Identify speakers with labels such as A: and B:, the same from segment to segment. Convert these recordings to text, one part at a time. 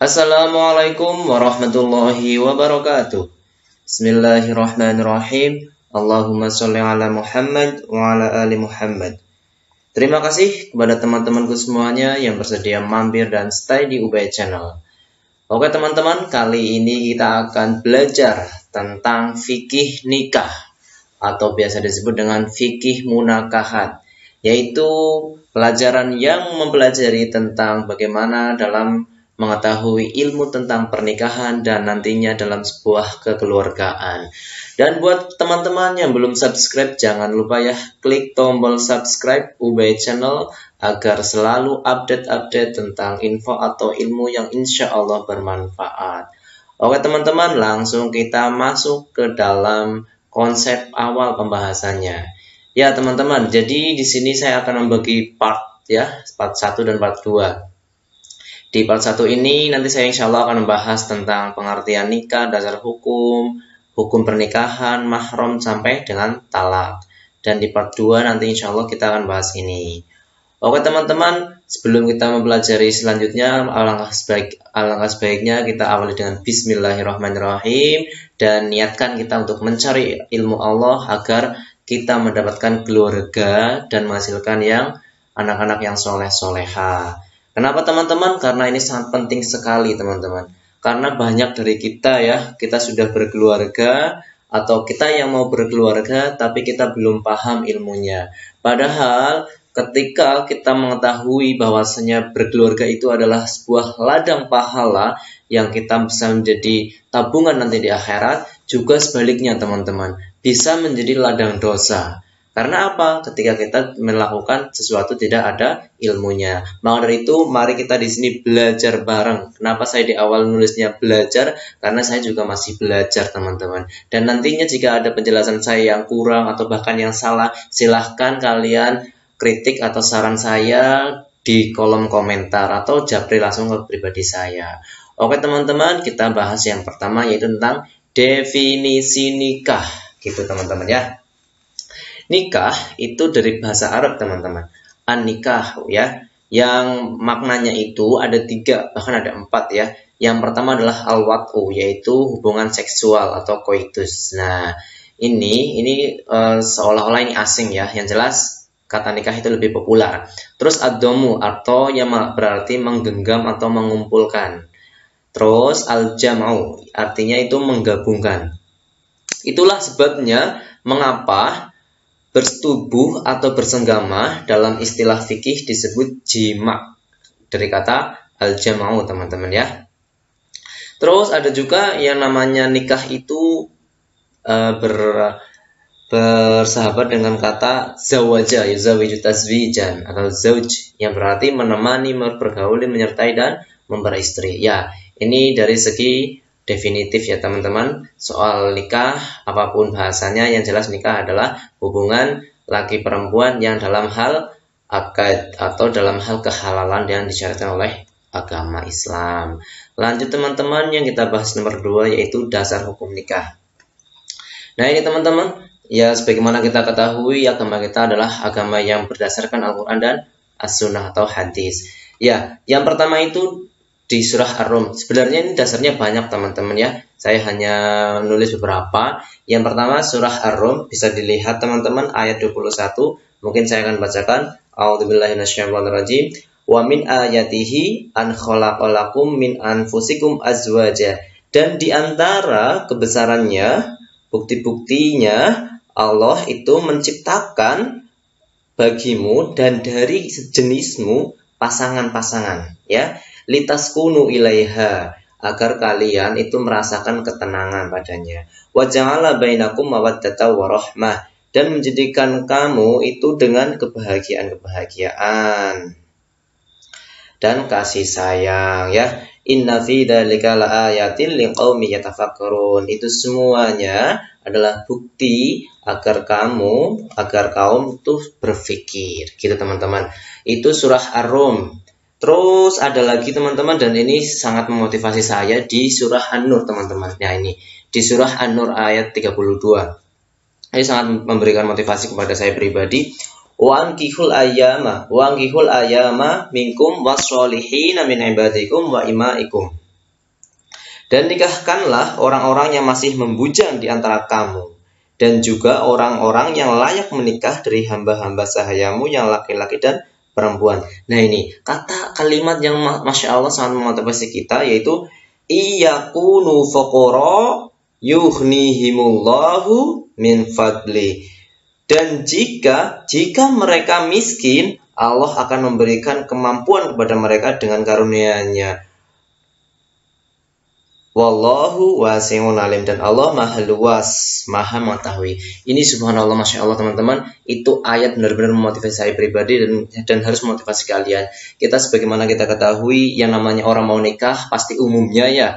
A: Assalamualaikum warahmatullahi wabarakatuh. Bismillahirrahmanirrahim. Allahumma sholli ala Muhammad wa ala ali Muhammad. Terima kasih kepada teman-temanku semuanya yang bersedia mampir dan stay di Ubay Channel. Oke teman-teman, kali ini kita akan belajar tentang fikih nikah atau biasa disebut dengan fikih munakahat, yaitu pelajaran yang mempelajari tentang bagaimana dalam mengetahui ilmu tentang pernikahan dan nantinya dalam sebuah kekeluargaan. Dan buat teman-teman yang belum subscribe, jangan lupa ya klik tombol subscribe Ubay Channel agar selalu update-update tentang info atau ilmu yang insya Allah bermanfaat. Oke teman-teman, langsung kita masuk ke dalam konsep awal pembahasannya. Ya teman-teman, jadi di sini saya akan membagi part 1 dan part 2. Di part 1 ini nanti saya insya Allah akan membahas tentang pengertian nikah, dasar hukum, hukum pernikahan, mahram sampai dengan talak. Dan di part 2 nanti insya Allah kita akan bahas ini. Oke teman-teman, sebelum kita mempelajari selanjutnya, alangkah sebaiknya kita awali dengan Bismillahirrahmanirrahim dan niatkan kita untuk mencari ilmu Allah agar kita mendapatkan keluarga dan menghasilkan yang anak-anak yang soleh-soleha. Kenapa teman-teman? Karena ini sangat penting sekali teman-teman. Karena banyak dari kita kita sudah berkeluarga atau kita yang mau berkeluarga tapi kita belum paham ilmunya. Padahal ketika kita mengetahui bahwasanya berkeluarga itu adalah sebuah ladang pahala yang kita bisa menjadi tabungan nanti di akhirat, juga sebaliknya teman-teman, bisa menjadi ladang dosa. Karena apa? Ketika kita melakukan sesuatu tidak ada ilmunya. Maka dari itu, mari kita di sini belajar bareng. Kenapa saya di awal nulisnya belajar? Karena saya juga masih belajar, teman-teman. Dan nantinya jika ada penjelasan saya yang kurang atau bahkan yang salah, silahkan kalian kritik atau saran saya di kolom komentar atau japri langsung ke pribadi saya. Oke, teman-teman, kita bahas yang pertama yaitu tentang definisi nikah. Gitu, teman-teman ya. Nikah itu dari bahasa Arab teman-teman, an-nikah yang maknanya itu ada 3 bahkan ada 4 ya. Yang pertama adalah al-wat'u, yaitu hubungan seksual atau koitus. Nah ini seolah-olah ini asing ya, yang jelas kata nikah itu lebih populer. Terus ad-domu atau yang berarti menggenggam atau mengumpulkan. Terus al-jam'u artinya itu menggabungkan. Itulah sebabnya mengapa bersetubuh atau bersenggama dalam istilah fikih disebut jima, dari kata al-jam'u teman-teman ya. Terus ada juga yang namanya nikah itu bersahabat dengan kata zawaja, yazawiju tazwijan atau zauj, yang berarti menemani, bergauli, menyertai dan memberi istri. Ya, ini dari segi definitif ya teman-teman. Soal nikah apapun bahasanya, yang jelas nikah adalah hubungan laki perempuan yang dalam hal akad atau dalam hal kehalalan yang disyariatkan oleh agama Islam. Lanjut teman-teman, yang kita bahas nomor 2 yaitu dasar hukum nikah. Nah ini teman-teman, ya sebagaimana kita ketahui agama kita adalah agama yang berdasarkan Al-Quran dan As-Sunnah atau hadis. Ya, yang pertama itu di surah Ar-Rum. Sebenarnya ini dasarnya banyak teman-teman ya. Saya hanya nulis beberapa. Yang pertama surah Ar-Rum, bisa dilihat teman-teman ayat 21. Mungkin saya akan bacakan. A'udzubillahi minasyaitonirrajim. Wa min ayatihi an khalaqalakum min anfusikum azwaja. Dan di antara kebesarannya, bukti-buktinya Allah itu menciptakan bagimu dan dari sejenismu pasangan-pasangan ya. Litaskunu ilaiha, agar kalian itu merasakan ketenangan padanya. Wa ja'ala bainakum mawaddatan wa rahmah, dan menjadikan kamu itu dengan kebahagiaan dan kasih sayang ya. Inna fi dzalika laayatin liqaumin yatafakkarun. Itu semuanya adalah bukti agar kaum itu berpikir. Gitu teman-teman. Itu surah Ar-Rum. Terus ada lagi teman-teman, dan ini sangat memotivasi saya di surah An-Nur teman-teman. Nah ini di surah An-Nur ayat 32. Ini sangat memberikan motivasi kepada saya pribadi. Wa ankihul ayyama minkum wasolihina min ibadikum wa imaikum. Dan nikahkanlah orang-orang yang masih membujang di antara kamu, dan juga orang-orang yang layak menikah dari hamba-hamba sahayamu yang laki-laki dan perempuan. Nah ini kalimat yang Masya Allah sangat memotivasi kita, yaitu iyakunu fuqara yughnihimullahu min fadli. Dan jika mereka miskin, Allah akan memberikan kemampuan kepada mereka dengan karunia-Nya. Wallahu wasi'un alim, dan Allah maha luas, maha mengetahui. Ini subhanallah, Masya Allah teman-teman, itu ayat benar-benar memotivasi saya pribadi dan harus memotivasi kalian. Kita sebagaimana kita ketahui, yang namanya orang mau nikah pasti umumnya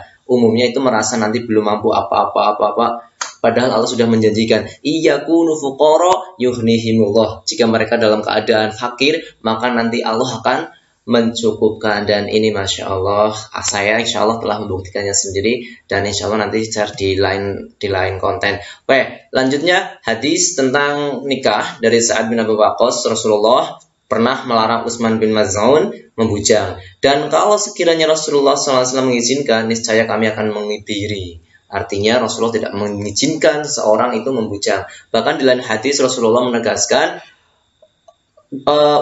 A: itu merasa nanti belum mampu apa-apa. Padahal Allah sudah menjanjikan, iyakunu fuqara yughnihimullah. Jika mereka dalam keadaan fakir, maka nanti Allah akan mencukupkan. Dan ini Masya Allah, saya insya Allah telah membuktikannya sendiri, dan insya Allah nanti share di lain konten. Oke, lanjutnya hadis tentang nikah dari Sa'ad bin Abi Waqqas. Rasulullah pernah melarang Utsman bin Maz'un membujang, dan kalau sekiranya Rasulullah SAW mengizinkan, niscaya kami akan mengibiri. Artinya Rasulullah tidak mengizinkan seorang itu membujang. Bahkan di lain hadis Rasulullah menegaskan,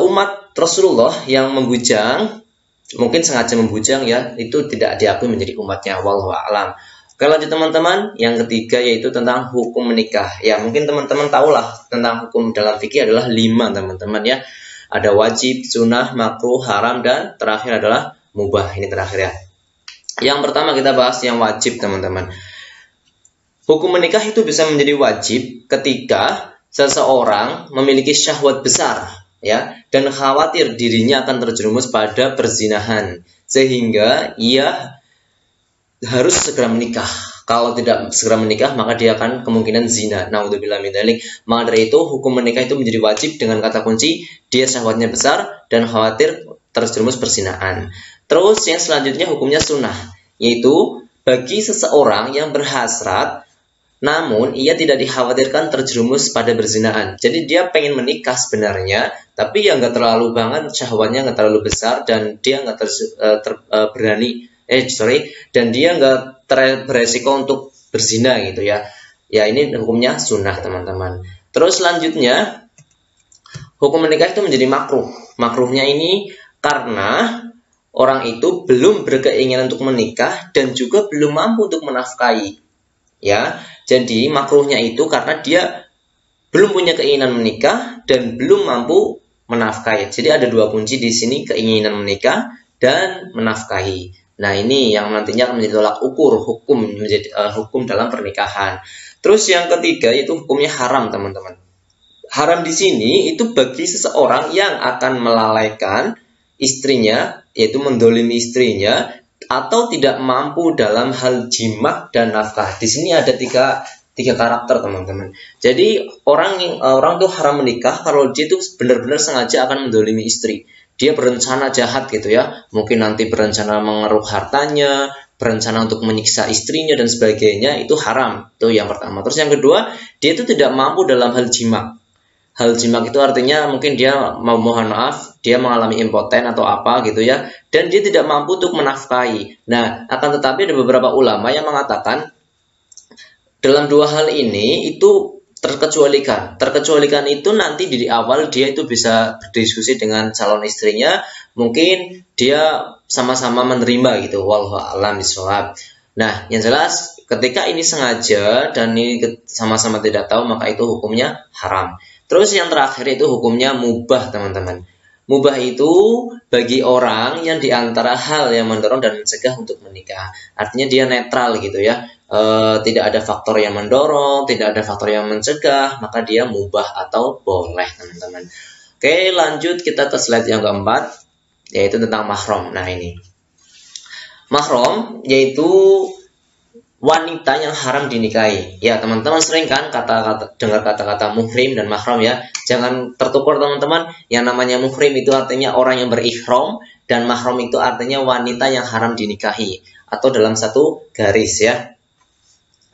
A: umat Rasulullah yang membujang, mungkin sengaja membujang ya, itu tidak diakui menjadi umatnya. Wallahu a'lam. Oke, lanjut teman-teman. Yang ketiga yaitu tentang hukum menikah. Ya, mungkin teman-teman tahulah tentang hukum dalam fikih adalah 5 teman-teman ya. Ada wajib, sunnah, makruh, haram, dan terakhir adalah mubah. Ini terakhir ya. Yang pertama kita bahas yang wajib teman-teman. Hukum menikah itu bisa menjadi wajib ketika seseorang memiliki syahwat besar ya, dan khawatir dirinya akan terjerumus pada perzinahan, sehingga ia harus segera menikah. Kalau tidak segera menikah, maka dia akan kemungkinan zina. Naudzubillah min dzalik. Maka dari itu hukum menikah itu menjadi wajib dengan kata kunci dia syahwatnya besar dan khawatir terjerumus perzinahan. Terus yang selanjutnya hukumnya sunnah, yaitu bagi seseorang yang berhasrat namun ia tidak dikhawatirkan terjerumus pada perzinahan. Jadi dia pengen menikah sebenarnya, tapi ya nggak terlalu banget syahwatnya, nggak terlalu besar, dan dia nggak dan dia nggak beresiko untuk berzina gitu ya. Ya ini hukumnya sunnah teman-teman. Terus selanjutnya hukum menikah itu menjadi makruh. Makruhnya ini karena orang itu belum berkeinginan untuk menikah dan juga belum mampu untuk menafkahi. Ya, jadi makruhnya itu karena dia belum punya keinginan menikah dan belum mampu menafkahi. Jadi ada 2 kunci di sini, keinginan menikah dan menafkahi. Nah, ini yang nantinya akan menjadi tolak ukur hukum dalam pernikahan. Terus yang ketiga yaitu hukumnya haram, teman-teman. Haram di sini itu bagi seseorang yang akan melalaikan istrinya, yaitu mendolimi istrinya, atau tidak mampu dalam hal jima dan nafkah. Di sini ada tiga karakter teman-teman. Jadi orang tuh haram menikah kalau dia tuh benar-benar sengaja akan mendolimi istri. Dia berencana jahat gitu ya. Mungkin nanti berencana mengeruk hartanya, berencana untuk menyiksa istrinya dan sebagainya, itu haram. Itu yang pertama. Terus yang kedua, dia itu tidak mampu dalam hal jima. Hal jima itu artinya mungkin dia mohon maaf, dia mengalami impoten atau apa gitu ya, dan dia tidak mampu untuk menafkahi. Nah, akan tetapi ada beberapa ulama yang mengatakan dalam 2 hal ini itu terkecualikan. Terkecualikan itu nanti di awal dia itu bisa berdiskusi dengan calon istrinya, mungkin dia sama-sama menerima gitu. Wallahu a'lam bishawab. Nah, yang jelas ketika ini sengaja dan ini sama-sama tidak tahu, maka itu hukumnya haram. Terus yang terakhir itu hukumnya mubah, teman-teman. Mubah itu bagi orang yang diantara hal yang mendorong dan mencegah untuk menikah. Artinya dia netral gitu ya. Tidak ada faktor yang mendorong, tidak ada faktor yang mencegah, maka dia mubah atau boleh, teman-teman. Oke, lanjut kita ke slide yang keempat, yaitu tentang mahram. Nah ini. Mahram yaitu wanita yang haram dinikahi. Ya, teman-teman sering kan dengar kata-kata muhrim dan mahram ya. Jangan tertukar teman-teman. Yang namanya muhrim itu artinya orang yang berihram, dan mahram itu artinya wanita yang haram dinikahi, atau dalam satu garis ya.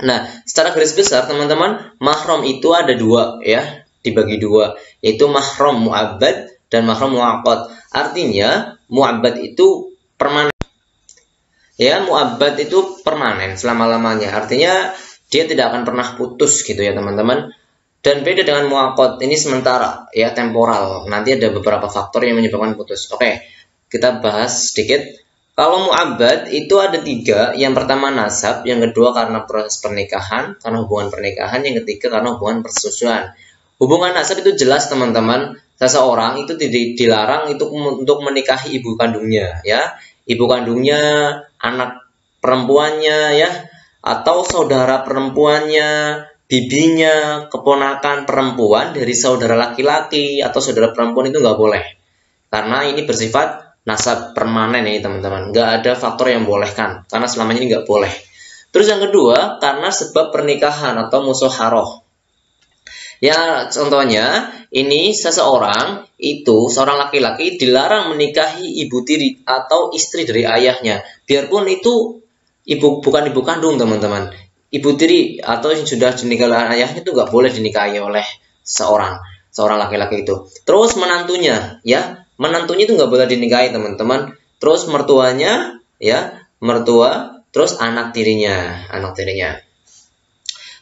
A: Nah, secara garis besar teman-teman, mahram itu ada 2 ya, dibagi 2, yaitu mahram mu'abbad dan mahram mu'aqqad. Artinya mu'abbad itu permanen. Ya, mu'abbad itu permanen selama-lamanya. Artinya dia tidak akan pernah putus gitu ya teman-teman. Dan beda dengan mu'aqqad, ini sementara ya, temporal. Nanti ada beberapa faktor yang menyebabkan putus. Oke, kita bahas sedikit. Kalau mu'abbad itu ada 3. Yang pertama nasab, yang kedua karena proses pernikahan, karena hubungan pernikahan, yang ketiga karena hubungan persusuan. Hubungan nasab itu jelas teman-teman, seseorang itu dilarang itu untuk menikahi ibu kandungnya ya, ibu kandungnya, anak perempuannya ya, atau saudara perempuannya, bibinya, keponakan perempuan dari saudara laki-laki atau saudara perempuan itu nggak boleh, karena ini bersifat nasab permanen ini teman-teman, nggak ada faktor yang bolehkan, karena selamanya ini nggak boleh. Terus yang kedua karena sebab pernikahan atau musyawarah. Ya, contohnya ini seseorang itu, seorang laki-laki dilarang menikahi ibu tiri atau istri dari ayahnya, biarpun itu bukan ibu kandung teman-teman. Ibu tiri atau yang sudah dinikahi ayahnya itu nggak boleh dinikahi oleh seorang laki-laki itu. Terus menantunya, ya menantunya itu nggak boleh dinikahi teman-teman. Terus mertuanya, ya mertua, terus anak tirinya.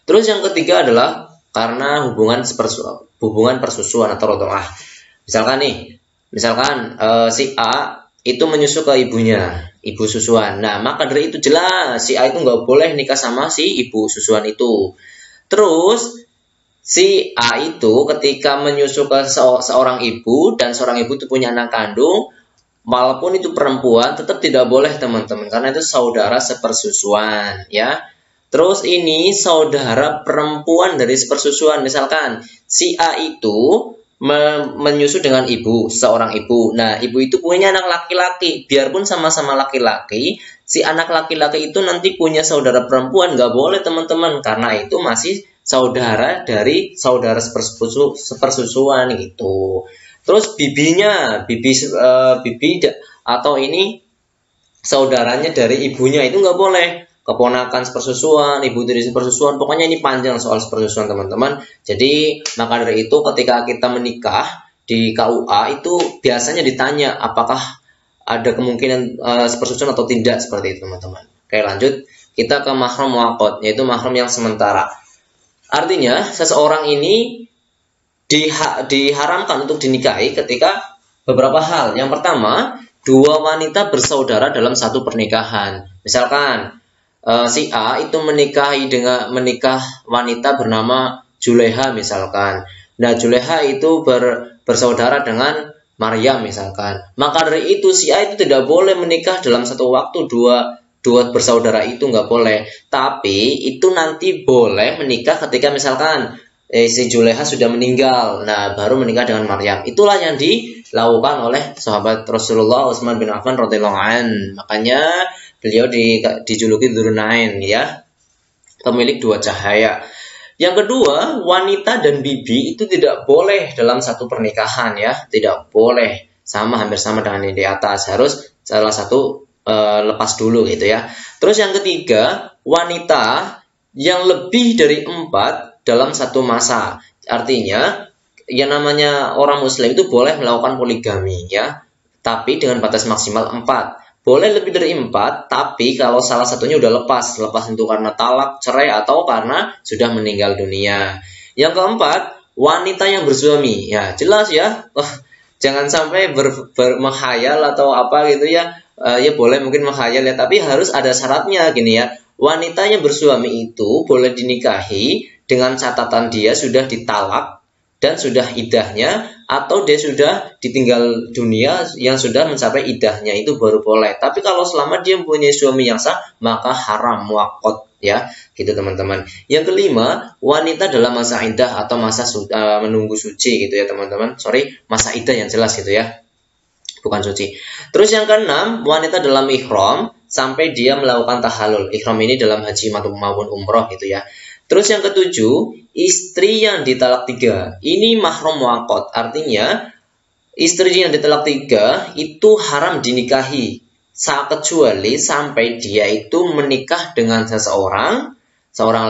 A: Terus yang ketiga adalah karena hubungan persusuan atau rodoah. Misalkan si A itu menyusu ke ibunya, ibu susuan. Nah, maka dari itu jelas si A itu nggak boleh nikah sama si ibu susuan itu. Terus si A itu ketika menyusu ke seorang ibu dan seorang ibu itu punya anak kandung, walaupun itu perempuan tetap tidak boleh teman-teman, karena itu saudara sepersusuan ya. Terus ini saudara perempuan dari sepersusuan, misalkan si A itu menyusu dengan seorang ibu. Nah, ibu itu punya anak laki-laki, biarpun sama-sama laki-laki, si anak laki-laki itu nanti punya saudara perempuan, nggak boleh teman-teman, karena itu masih saudara dari saudara sepersusuan gitu. Terus bibi atau ini saudaranya dari ibunya itu nggak boleh. Keponakan sepersusuan, ibu tiri sepersusuan, pokoknya ini panjang soal sepersusuan teman-teman. Jadi maka dari itu ketika kita menikah di KUA itu biasanya ditanya apakah ada kemungkinan sepersusuan atau tidak, seperti itu teman-teman. Oke, lanjut kita ke mahram muaqqad, yaitu mahram yang sementara. Artinya seseorang ini diharamkan untuk dinikahi ketika beberapa hal. Yang pertama, 2 wanita bersaudara dalam satu pernikahan. Misalkan si A itu menikah wanita bernama Juleha misalkan. Nah, Juleha itu bersaudara dengan Maryam misalkan. Maka dari itu si A itu tidak boleh menikah dalam satu waktu dua bersaudara itu, nggak boleh. Tapi itu nanti boleh menikah ketika misalkan si Juleha sudah meninggal. Nah, baru menikah dengan Maryam. Itulah yang dilakukan oleh sahabat Rasulullah Utsman bin Affan radhiyallahu anhu. Makanya beliau dijuluki Dzulnu'ain ya, pemilik 2 cahaya. Yang kedua, wanita dan bibi itu tidak boleh dalam satu pernikahan ya, tidak boleh, hampir sama dengan yang di atas, harus salah satu lepas dulu gitu ya. Terus yang ketiga, wanita yang lebih dari 4 dalam satu masa. Artinya yang namanya orang muslim itu boleh melakukan poligami ya, tapi dengan batas maksimal 4. Boleh lebih dari 4, tapi kalau salah satunya udah lepas itu karena talak, cerai, atau karena sudah meninggal dunia. Yang keempat, wanita yang bersuami. Ya, jelas ya. Jangan sampai menghayal atau apa gitu ya. Ya boleh mungkin menghayal ya, tapi harus ada syaratnya gini ya. Wanita yang bersuami itu boleh dinikahi dengan catatan dia sudah ditalak dan sudah idahnya, atau dia sudah ditinggal dunia yang sudah mencapai idahnya, itu baru boleh. Tapi kalau selama dia mempunyai suami yang sah, maka haram muaqqad ya, gitu teman-teman. Yang kelima, wanita dalam masa iddah atau masa menunggu suci gitu ya teman-teman. Masa iddah yang jelas gitu ya, bukan suci. Terus yang keenam, wanita dalam ihram sampai dia melakukan tahallul. Ihram ini dalam haji maupun umroh gitu ya. Terus yang ketujuh, istri yang ditalak 3. Ini mahram muaqqad. Artinya, istri yang ditalak 3 itu haram dinikahi, kecuali sampai dia itu menikah dengan seorang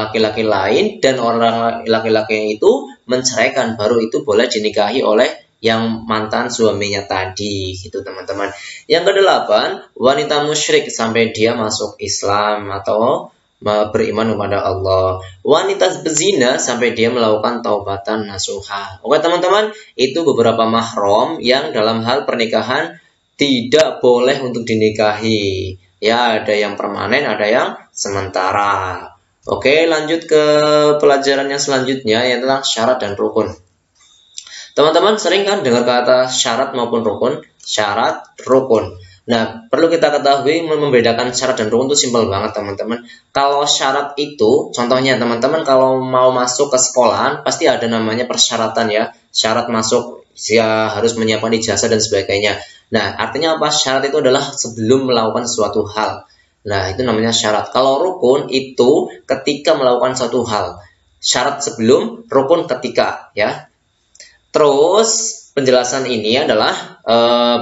A: laki-laki lain, dan orang laki-laki itu menceraikan, baru itu boleh dinikahi oleh yang mantan suaminya tadi, gitu teman-teman. Yang kedelapan, wanita musyrik sampai dia masuk Islam atau beriman kepada Allah. Wanita berzina sampai dia melakukan taubatan nasuha. Oke teman-teman, itu beberapa mahram yang dalam hal pernikahan tidak boleh untuk dinikahi. Ya, ada yang permanen, ada yang sementara. Oke, lanjut ke pelajaran yang selanjutnya, yang tentang syarat dan rukun. Teman-teman sering kan dengar kata syarat maupun rukun? Syarat, rukun. Nah, perlu kita ketahui membedakan syarat dan rukun itu simpel banget teman-teman. Kalau syarat itu, contohnya teman-teman kalau mau masuk ke sekolahan, pasti ada namanya persyaratan ya. Syarat masuk, ya harus menyiapkan ijazah dan sebagainya. Nah, artinya apa? Syarat itu adalah sebelum melakukan suatu hal. Nah, itu namanya syarat. Kalau rukun itu ketika melakukan suatu hal. Syarat sebelum, rukun ketika ya. Terus penjelasan ini adalah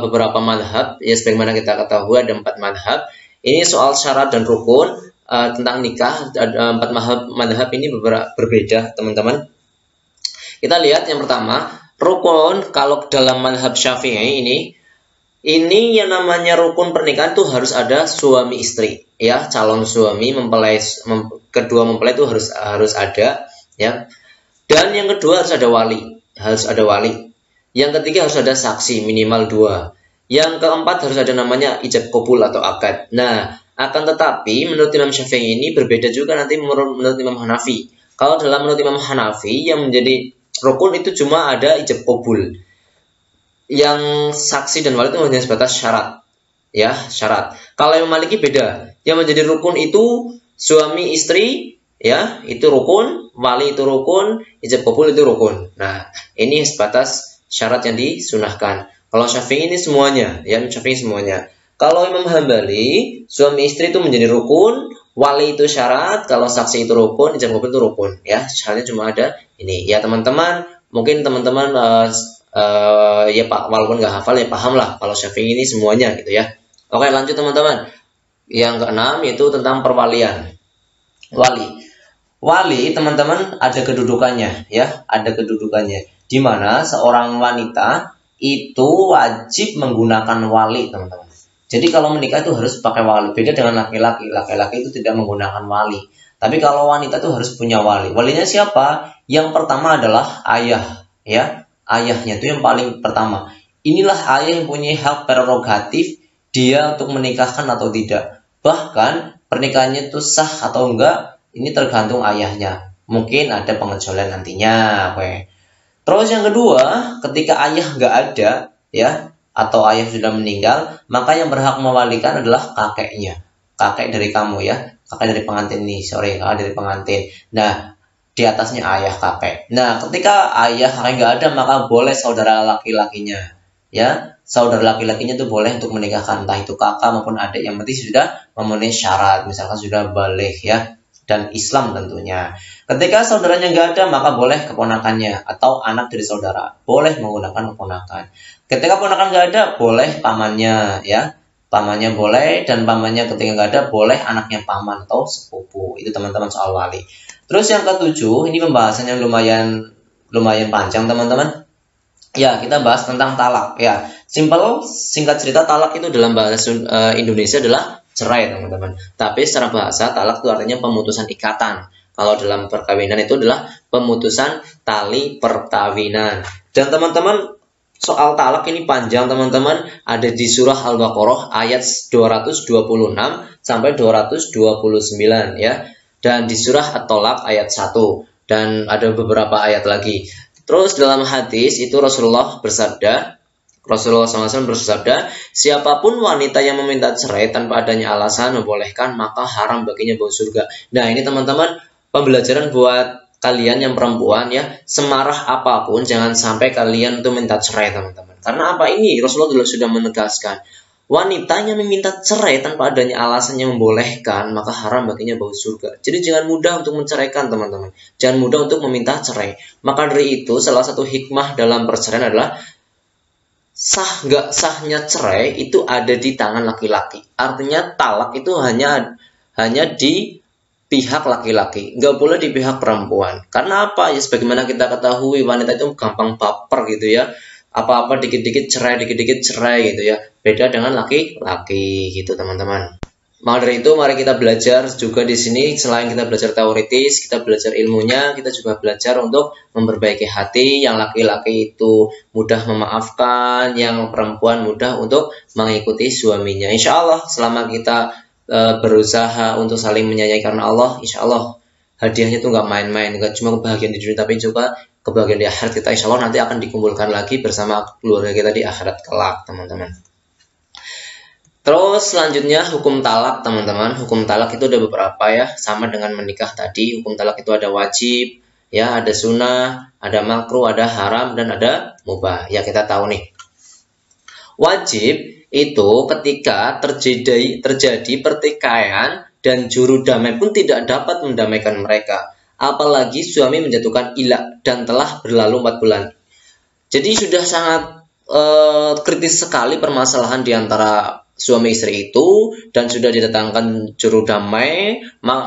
A: beberapa madhab, ya sebagaimana kita ketahui ada 4 madhab. Ini soal syarat dan rukun tentang nikah, ada 4 madhab ini berbeda teman-teman. Kita lihat yang pertama, rukun kalau dalam madhab Syafi'i ini yang namanya rukun pernikahan itu harus ada suami istri, ya calon suami kedua mempelai itu harus ada, ya. Dan yang kedua harus ada wali. Yang ketiga harus ada saksi minimal 2. Yang keempat harus ada namanya ijab qabul atau akad. Nah, akan tetapi menurut Imam Syafi'i ini berbeda juga nanti menurut Imam Hanafi. Kalau dalam menurut Imam Hanafi yang menjadi rukun itu cuma ada ijab qabul. Yang saksi dan wali itu hanya sebatas syarat. Ya, syarat. Kalau Imam Maliki beda. Yang menjadi rukun itu suami istri, ya, itu rukun, wali itu rukun, ijab qabul itu rukun. Nah, ini sebatas syarat yang disunahkan. Kalau Syafi'i ini semuanya, ya, Syafi'i semuanya. Kalau Imam Hambali, suami istri itu menjadi rukun, wali itu syarat, kalau saksi itu rukun, ijab qabul itu rukun, ya. Syaratnya cuma ada ini. Ya, teman-teman, mungkin teman-teman ya Pak, walaupun nggak hafal ya paham lah kalau Syafi'i ini semuanya gitu ya. Oke, lanjut teman-teman. Yang keenam yaitu tentang perwalian. Wali teman-teman ada kedudukannya, ya, ada kedudukannya. Di mana seorang wanita itu wajib menggunakan wali, teman-teman. Jadi kalau menikah itu harus pakai wali. Beda dengan laki-laki. Laki-laki itu tidak menggunakan wali. Tapi kalau wanita itu harus punya wali. Walinya siapa? Yang pertama adalah ayah, ya. Ayahnya itu yang paling pertama. Inilah ayah yang punya hak prerogatif dia untuk menikahkan atau tidak. Bahkan pernikahannya itu sah atau enggak, ini tergantung ayahnya. Mungkin ada pengecualian nantinya. Oke. Terus yang kedua, ketika ayah nggak ada, ya, atau ayah sudah meninggal, maka yang berhak mewalikan adalah kakeknya. Kakek dari kamu, ya. Kakek dari pengantin nih, kakek dari pengantin. Nah, di atasnya ayah kakek. Nah, ketika ayah kakek nggak ada, maka boleh saudara laki-lakinya, ya. Saudara laki-lakinya itu boleh untuk menikahkan, entah itu kakak maupun adik, yang penting sudah memenuhi syarat, misalkan sudah balik, ya, dan Islam tentunya. Ketika saudaranya nggak ada, maka boleh keponakannya atau anak dari saudara, boleh menggunakan keponakan. Ketika keponakan nggak ada, boleh pamannya, ya, pamannya boleh, dan pamannya ketika nggak ada, boleh anaknya paman atau sepupu. Itu teman-teman soal wali. Terus yang ketujuh, ini pembahasan yang lumayan panjang teman-teman. Ya, kita bahas tentang talak. Ya, singkat cerita, talak itu dalam bahasa Indonesia adalah cerai teman-teman. Tapi secara bahasa talak itu artinya pemutusan ikatan. Kalau dalam perkawinan itu adalah pemutusan tali perkawinan. Dan teman-teman soal talak ini panjang teman-teman. Ada di surah Al-Baqarah ayat 226 sampai 229 ya. Dan di surah At-Tolak ayat 1. Dan ada beberapa ayat lagi. Terus dalam hadis itu Rasulullah SAW bersabda, siapapun wanita yang meminta cerai tanpa adanya alasan membolehkan, maka haram baginya bau surga. Nah, ini teman-teman pembelajaran buat kalian yang perempuan ya, semarah apapun jangan sampai kalian untuk minta cerai teman-teman. Karena apa? Ini Rasulullah sudah menegaskan, wanita yang meminta cerai tanpa adanya alasan yang membolehkan, maka haram baginya bau surga. Jadi jangan mudah untuk menceraikan teman-teman. Jangan mudah untuk meminta cerai. Maka dari itu salah satu hikmah dalam perceraian adalah sah nggak sahnya cerai itu ada di tangan laki-laki. Artinya talak itu hanya di pihak laki-laki, nggak boleh di pihak perempuan. Karena apa? Ya sebagaimana kita ketahui wanita itu gampang baper gitu ya. apa-apa dikit-dikit cerai gitu ya. Beda dengan laki-laki gitu teman-teman. Maka dari itu mari kita belajar juga di sini. Selain kita belajar teoritis, kita belajar ilmunya, kita juga belajar untuk memperbaiki hati. Yang laki-laki itu mudah memaafkan, yang perempuan mudah untuk mengikuti suaminya. Insya Allah selama kita berusaha untuk saling menyayangi karena Allah, insya Allah hadiahnya tuh nggak main-main, nggak cuma kebahagiaan di dunia, tapi juga kebahagiaan di akhirat kita. Insya Allah nanti akan dikumpulkan lagi bersama keluarga kita di akhirat kelak, teman-teman. Terus selanjutnya hukum talak, teman-teman. Hukum talak itu ada beberapa ya, sama dengan menikah tadi. Hukum talak itu ada wajib, ya, ada sunnah, ada makruh, ada haram, dan ada mubah. Ya, kita tahu nih. Wajib itu ketika terjadi pertikaian dan juru damai pun tidak dapat mendamaikan mereka. Apalagi suami menjatuhkan ilak dan telah berlalu 4 bulan. Jadi sudah sangat kritis sekali permasalahan di antara suami istri itu dan sudah didatangkan juru damai,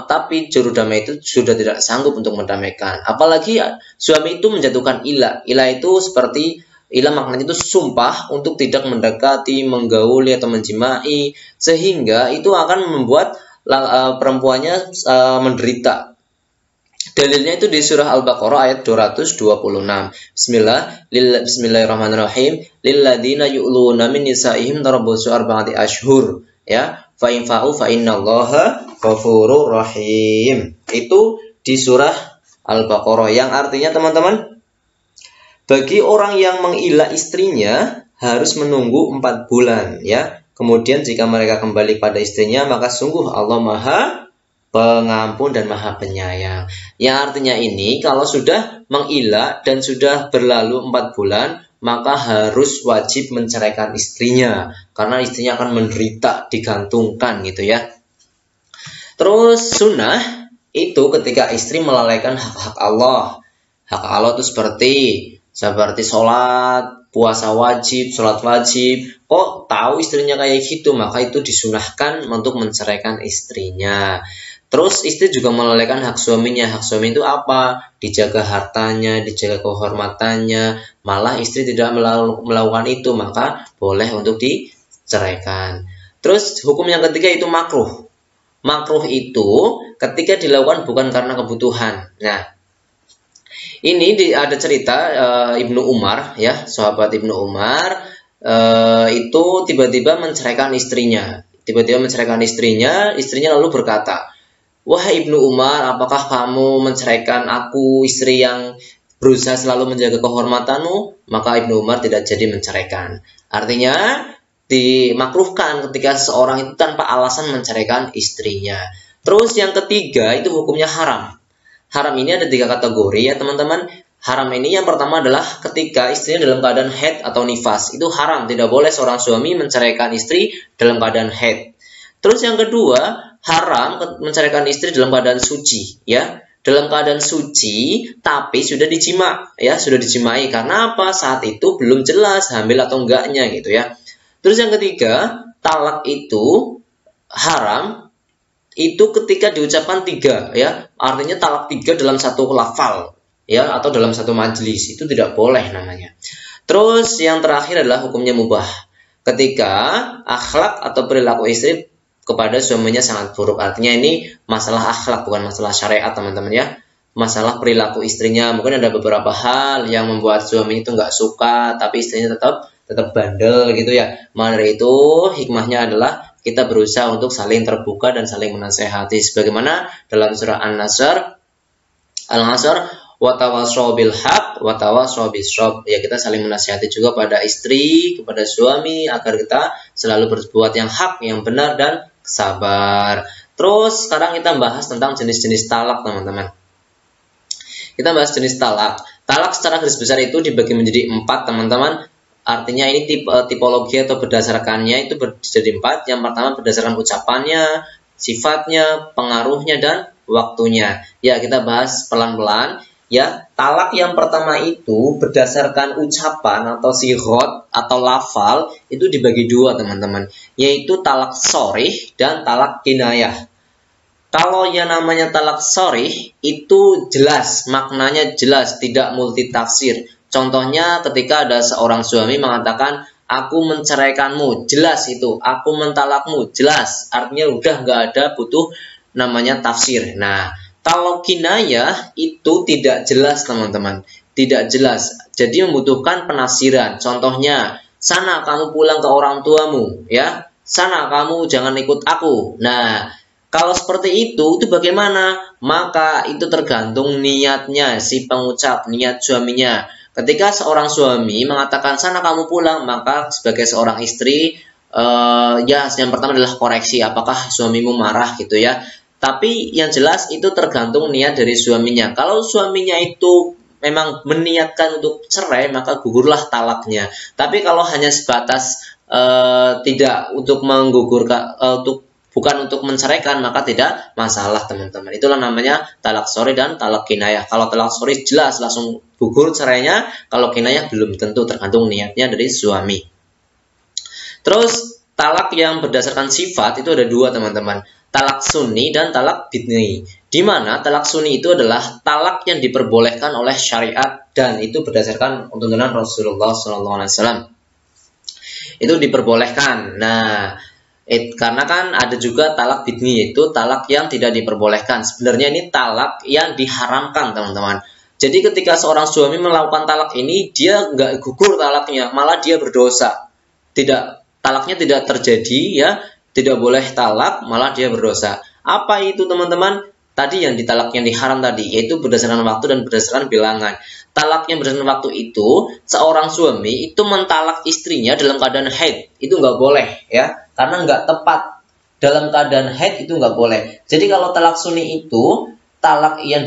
A: tapi juru damai itu sudah tidak sanggup untuk mendamaikan. Apalagi suami itu menjatuhkan ilah. Ilah itu seperti ilah maknanya itu sumpah untuk tidak mendekati, menggauli atau menjimai, sehingga itu akan membuat perempuannya menderita. Dalilnya itu di surah Al-Baqarah ayat 226. Bismillahirrahmanirrahim. Lilladzina yu'luna min nisaihim tarabbusu arba'ati ashhur. Ya, fa in fa'u fa innallaha ghafurur rahim. Itu di surah Al-Baqarah yang artinya teman-teman, bagi orang yang mengilah istrinya harus menunggu 4 bulan ya. Kemudian jika mereka kembali pada istrinya, maka sungguh Allah Maha Pengampun dan Maha Penyayang. Yang artinya ini, kalau sudah mengilah dan sudah berlalu 4 bulan, maka harus wajib menceraikan istrinya, karena istrinya akan menderita, digantungkan gitu ya. Terus sunnah itu ketika istri melalaikan hak-hak Allah. Hak Allah itu seperti sholat, puasa wajib, sholat wajib. Kok tahu istrinya kayak gitu, maka itu disunahkan untuk menceraikan istrinya. Terus istri juga melalaikan hak suaminya. Hak suami itu apa? Dijaga hartanya, dijaga kehormatannya. Malah istri tidak melakukan itu, maka boleh untuk diceraikan. Terus hukum yang ketiga itu makruh. Makruh itu ketika dilakukan bukan karena kebutuhan. Nah, ini ada cerita Ibnu Umar ya, sahabat Ibnu Umar itu tiba-tiba menceraikan istrinya. Istrinya lalu berkata, "Wahai Ibnu Umar, apakah kamu menceraikan aku, istri yang berusaha selalu menjaga kehormatanmu?" Maka Ibnu Umar tidak jadi menceraikan. Artinya dimakruhkan ketika seorang itu tanpa alasan menceraikan istrinya. Terus yang ketiga itu hukumnya haram. Haram ini ada 3 kategori ya teman-teman. Haram ini yang pertama adalah ketika istrinya dalam keadaan haid atau nifas. Itu haram, tidak boleh seorang suami menceraikan istri dalam keadaan haid. Terus yang kedua, haram menceraikan istri dalam keadaan suci ya. Dalam keadaan suci tapi sudah dijima ya, sudah dijimai. Karena apa? Saat itu belum jelas hamil atau enggaknya gitu ya. Terus yang ketiga, talak itu haram itu ketika diucapkan 3 ya. Artinya talak 3 dalam satu lafal ya, atau dalam satu majelis, itu tidak boleh namanya. Terus yang terakhir adalah hukumnya mubah. Ketika akhlak atau perilaku istri kepada suaminya sangat buruk. Artinya ini masalah akhlak, bukan masalah syariat teman-teman ya. Masalah perilaku istrinya, mungkin ada beberapa hal yang membuat suaminya itu nggak suka, tapi istrinya tetap bandel gitu ya. Maka dari itu hikmahnya adalah kita berusaha untuk saling terbuka dan saling menasehati. Sebagaimana dalam surah Al-Nasr, wa tawassaw bil haq wa tawassaw bis sabr. Ya, kita saling menasihati juga pada istri, kepada suami agar kita selalu berbuat yang hak, yang benar dan sabar. Terus sekarang kita bahas tentang jenis-jenis talak teman-teman. Kita bahas jenis talak. Talak secara garis besar itu dibagi menjadi 4 teman-teman. Artinya ini tipologi atau berdasarkannya itu jadi 4. Yang pertama berdasarkan ucapannya, sifatnya, pengaruhnya dan waktunya. Ya, kita bahas pelan-pelan. Ya, talak yang pertama itu berdasarkan ucapan atau sighot atau lafal itu dibagi 2 teman-teman, yaitu talak sharih dan talak kinayah. Kalau yang namanya talak sharih itu jelas, maknanya jelas, tidak multitafsir. Contohnya ketika ada seorang suami mengatakan, aku menceraikanmu, jelas itu. Aku mentalakmu, jelas. Artinya udah nggak ada butuh namanya tafsir. Nah, kalau kinayah itu tidak jelas teman-teman. Tidak jelas. Jadi membutuhkan penafsiran. Contohnya, sana kamu pulang ke orang tuamu, ya. Sana kamu jangan ikut aku. Nah, kalau seperti itu bagaimana? Maka itu tergantung niatnya si pengucap, niat suaminya. Ketika seorang suami mengatakan sana kamu pulang, maka sebagai seorang istri, ya yang pertama adalah koreksi apakah suamimu marah gitu ya. Tapi yang jelas itu tergantung niat dari suaminya. Kalau suaminya itu memang meniatkan untuk cerai, maka gugurlah talaknya. Tapi kalau hanya sebatas tidak untuk menggugurkan, bukan untuk menceraikan, maka tidak masalah teman-teman. Itulah namanya talak sori dan talak kinayah. Kalau talak sori jelas langsung gugur cerainya, kalau kinayah belum tentu, tergantung niatnya dari suami. Terus talak yang berdasarkan sifat itu ada dua teman-teman, talak sunni dan talak bidni. Di mana talak sunni itu adalah talak yang diperbolehkan oleh syariat dan itu berdasarkan tuntunan Rasulullah SAW. Itu diperbolehkan. Nah, karena kan ada juga talak bidni, yaitu talak yang tidak diperbolehkan. Sebenarnya ini talak yang diharamkan teman-teman. Jadi ketika seorang suami melakukan talak ini, dia nggak gugur talaknya, malah dia berdosa. Talaknya tidak terjadi, ya, tidak boleh talak, malah dia berdosa. Apa itu teman-teman? Tadi yang ditalak yang diharam tadi, yaitu berdasarkan waktu dan berdasarkan bilangan. Talak yang berdasarkan waktu itu, seorang suami itu mentalak istrinya dalam keadaan haid, itu nggak boleh, ya, karena nggak tepat. Dalam keadaan haid itu nggak boleh. Jadi kalau talak sunni itu talak yang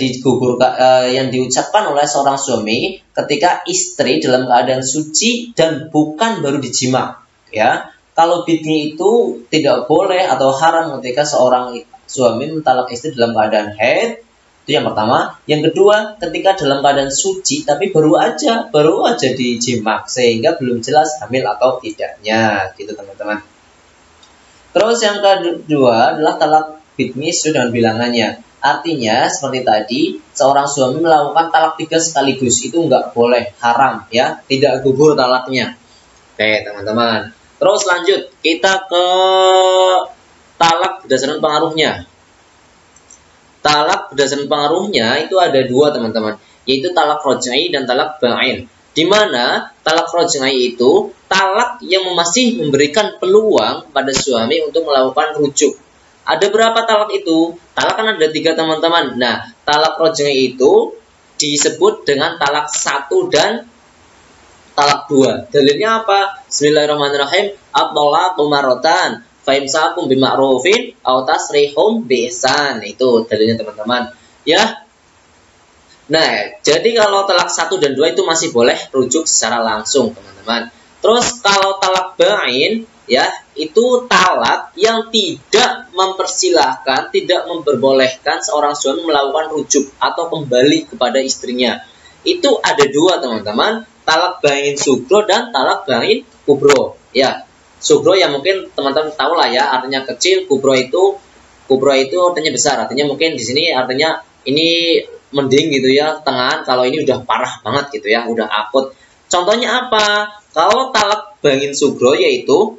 A: yang diucapkan oleh seorang suami ketika istri dalam keadaan suci dan bukan baru dijima, ya. Kalau bidni itu tidak boleh atau haram ketika seorang suami mentalak istri dalam keadaan haid. Itu yang pertama. Yang kedua, ketika dalam keadaan suci tapi baru aja dijimak sehingga belum jelas hamil atau tidaknya, gitu teman-teman. Terus yang kedua adalah talak bidni sesuai dengan bilangannya. Artinya seperti tadi, seorang suami melakukan talak 3 sekaligus itu nggak boleh, haram, ya, tidak gugur talaknya. Oke teman-teman. Terus lanjut, kita ke talak berdasarkan pengaruhnya. Talak berdasarkan pengaruhnya itu ada dua teman-teman, yaitu talak rojai dan talak ba'in. Di mana talak rojai itu talak yang masih memberikan peluang pada suami untuk melakukan rujuk. Ada berapa talak itu? Talak kan ada 3 teman-teman. Nah, talak rojai itu disebut dengan talak 1 dan talak 2. Dalilnya apa? Bismillahirrahmanirrahim. At-talaqu marratan. Faimsakum bima'rufin aw tasrihum biihsan. Itu dalilnya teman-teman. Ya. Nah, jadi kalau talak 1 dan 2 itu masih boleh rujuk secara langsung, teman-teman. Terus kalau talak ba'in, ya, itu talak yang tidak mempersilahkan, tidak memperbolehkan seorang suami melakukan rujuk atau kembali kepada istrinya. Itu ada 2 teman-teman, talak ba'in sugro dan talak ba'in kubro. Ya, sugro yang mungkin teman-teman tahu lah ya, artinya kecil. Kubro itu artinya besar. Artinya mungkin di sini artinya ini mending gitu ya, tengahan. Kalau ini udah parah banget gitu ya, udah akut. Contohnya apa? Kalau talak ba'in sugro yaitu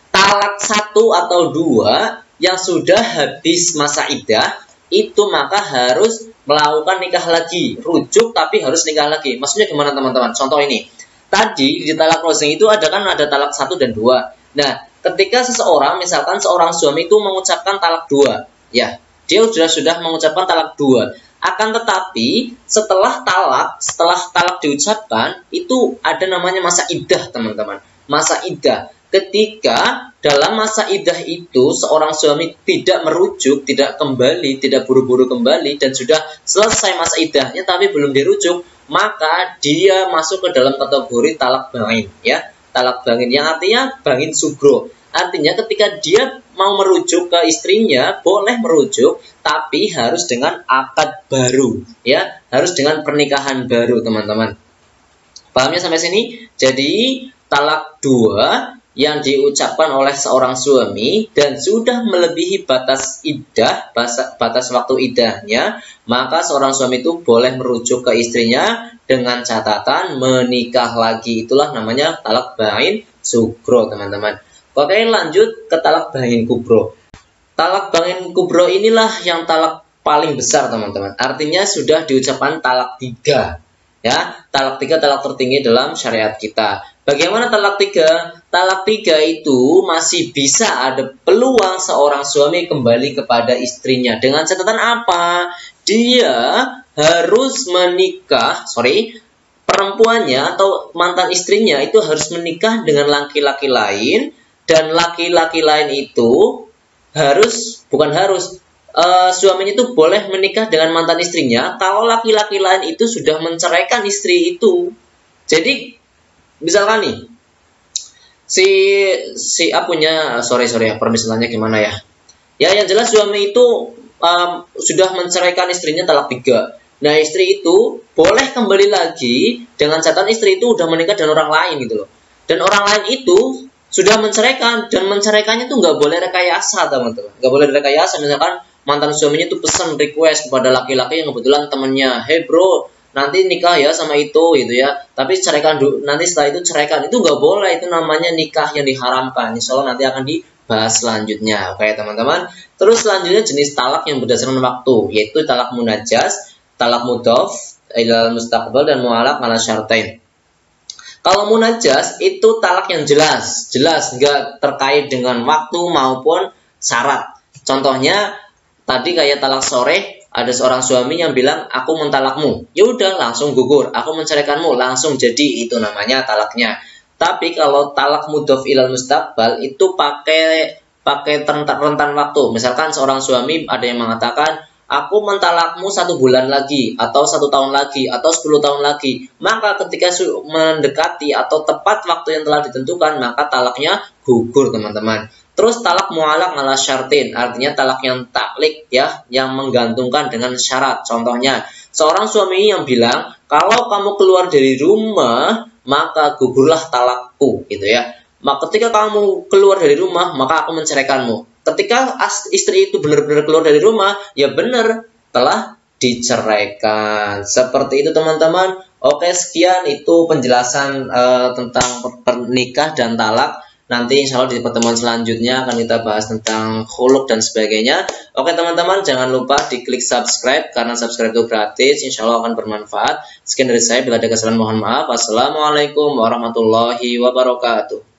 A: talak 1 atau 2 yang sudah habis masa iddah, itu maka harus melakukan nikah lagi, rujuk tapi harus nikah lagi. Maksudnya gimana teman-teman? Contoh ini. Tadi di talak rojai itu ada talak 1 dan 2. Nah, ketika seseorang, misalkan seorang suami itu mengucapkan talak 2, ya, dia sudah mengucapkan talak 2. Akan tetapi setelah talak diucapkan itu ada namanya masa iddah, teman-teman. Masa iddah. Ketika dalam masa iddah itu seorang suami tidak merujuk, tidak kembali, tidak buru-buru kembali dan sudah selesai masa iddahnya tapi belum dirujuk, maka dia masuk ke dalam kategori talak ba'in, ya. Talak ba'in yang artinya ba'in sugro. Artinya ketika dia mau merujuk ke istrinya, boleh merujuk tapi harus dengan akad baru, ya. Harus dengan pernikahan baru, teman-teman. Pahamnya sampai sini? Jadi talak 2 yang diucapkan oleh seorang suami dan sudah melebihi batas iddah, batas waktu iddahnya, maka seorang suami itu boleh merujuk ke istrinya dengan catatan menikah lagi. Itulah namanya talak bain sugro, teman-teman. Oke, lanjut ke talak bain kubro. Talak bain kubro inilah yang talak paling besar, teman-teman. Artinya sudah diucapkan talak 3. Ya, talak 3 talak tertinggi dalam syariat kita. Bagaimana talak 3? Talak 3 itu masih bisa ada peluang seorang suami kembali kepada istrinya. Dengan catatan apa? Dia harus menikah, perempuannya atau mantan istrinya itu harus menikah dengan laki-laki lain, dan laki-laki lain itu suaminya itu boleh menikah dengan mantan istrinya kalau laki-laki lain itu sudah menceraikan istri itu. Jadi misalkan nih permisalannya gimana ya? Ya, yang jelas suami itu sudah menceraikan istrinya talak 3. Nah, istri itu boleh kembali lagi dengan catatan istri itu udah menikah dengan orang lain gitu loh. Dan orang lain itu sudah menceraikan, dan menceraikannya itu nggak boleh rekayasa, teman-teman. Nggak boleh rekayasa. Misalkan mantan suaminya itu pesan request kepada laki-laki yang kebetulan temennya, hey bro, nanti nikah ya sama itu gitu ya, tapi ceraikan dulu, nanti setelah itu ceraikan. Itu nggak boleh, itu namanya nikah yang diharamkan. Insya Allah nanti akan dibahas selanjutnya. Oke, teman-teman. Terus selanjutnya jenis talak yang berdasarkan waktu, yaitu talak munajas, talak mudhaf ilal mustaqbal, dan mu'allaq ala syartain. Kalau munajas itu talak yang jelas nggak terkait dengan waktu maupun syarat. Contohnya tadi kayak talak sore, ada seorang suami yang bilang aku mentalakmu, ya udah langsung gugur. Aku menceraikanmu, langsung jadi, itu namanya talaknya. Tapi kalau talak mudhaf ilal mustaqbal itu pakai rentan waktu. Misalkan seorang suami ada yang mengatakan aku mentalakmu 1 bulan lagi, atau 1 tahun lagi, atau 10 tahun lagi. Maka ketika mendekati atau tepat waktu yang telah ditentukan, maka talaknya gugur, teman-teman. Terus talak mu'allaq ala syartin, artinya talak yang taklik ya, yang menggantungkan dengan syarat. Contohnya, seorang suami yang bilang, kalau kamu keluar dari rumah, maka gugurlah talakku, gitu ya. Maka ketika kamu keluar dari rumah, maka aku menceraikanmu. Ketika istri itu benar-benar keluar dari rumah, ya benar telah diceraikan. Seperti itu, teman-teman. Oke, sekian itu penjelasan tentang pernikah dan talak. Nanti insya Allah di pertemuan selanjutnya akan kita bahas tentang khuluk dan sebagainya. Oke, teman-teman, jangan lupa diklik subscribe, karena subscribe itu gratis. Insya Allah akan bermanfaat. Sekian dari saya, bila ada kesalahan mohon maaf. Wassalamualaikum warahmatullahi wabarakatuh.